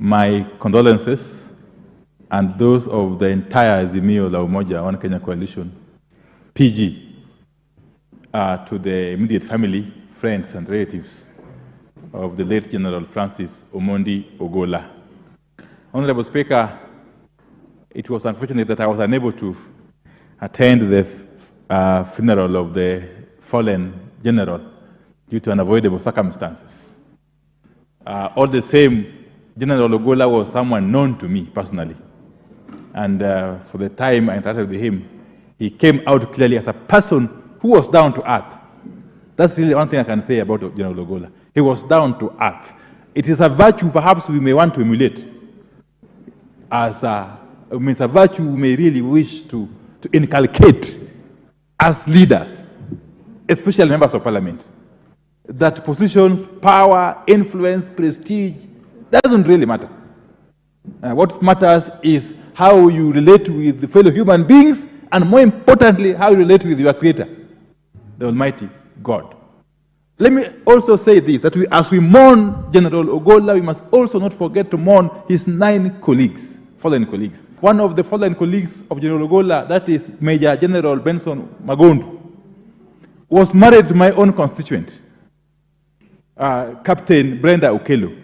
my condolences and those of the entire Azimio la Umoja One Kenya Coalition, PG, to the immediate family, friends, and relatives of the late General Francis Omondi Ogolla. Honorable Speaker, it was unfortunate that I was unable to attend the funeral of the fallen general due to unavoidable circumstances. All the same, General Ogolla was someone known to me personally. And for the time I interacted with him, he came out clearly as a person who was down to earth. That's really one thing I can say about General Ogolla. He was down to earth. It is a virtue perhaps we may want to emulate. It's a virtue we may really wish to inculcate as leaders, especially members of parliament. That positions, power, influence, prestige, doesn't really matter. What matters is how you relate with the fellow human beings, and more importantly, how you relate with your Creator, the Almighty God. Let me also say this, that as we mourn General Ogolla, we must also not forget to mourn his 9 colleagues, fallen colleagues. One of the fallen colleagues of General Ogolla, that is Major General Benson Magondu, was married to my own constituent, Captain Brenda Okello.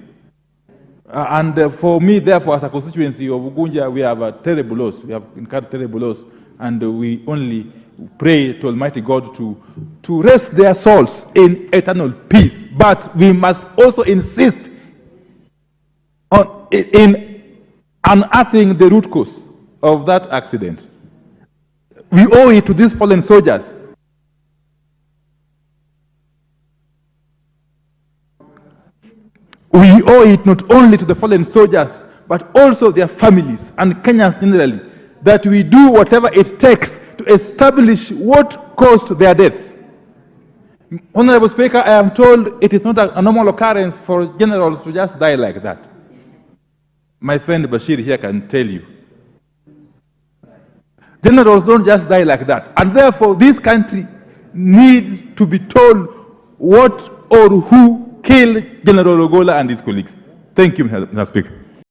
And for me, therefore, as a constituency of Ugunja, we have a terrible loss. We have incurred terrible loss, and we only pray to Almighty God to rest their souls in eternal peace. But we must also insist in unearthing the root cause of that accident. We owe it to these fallen soldiers. We owe it not only to the fallen soldiers, but also their families and Kenyans generally, that we do whatever it takes to establish what caused their deaths. Honorable Speaker, I am told it is not a normal occurrence for generals to just die like that. My friend Bashir here can tell you. Generals don't just die like that. And therefore, this country needs to be told what or who killed General Ogolla and his colleagues. Thank you, Mr. Speaker.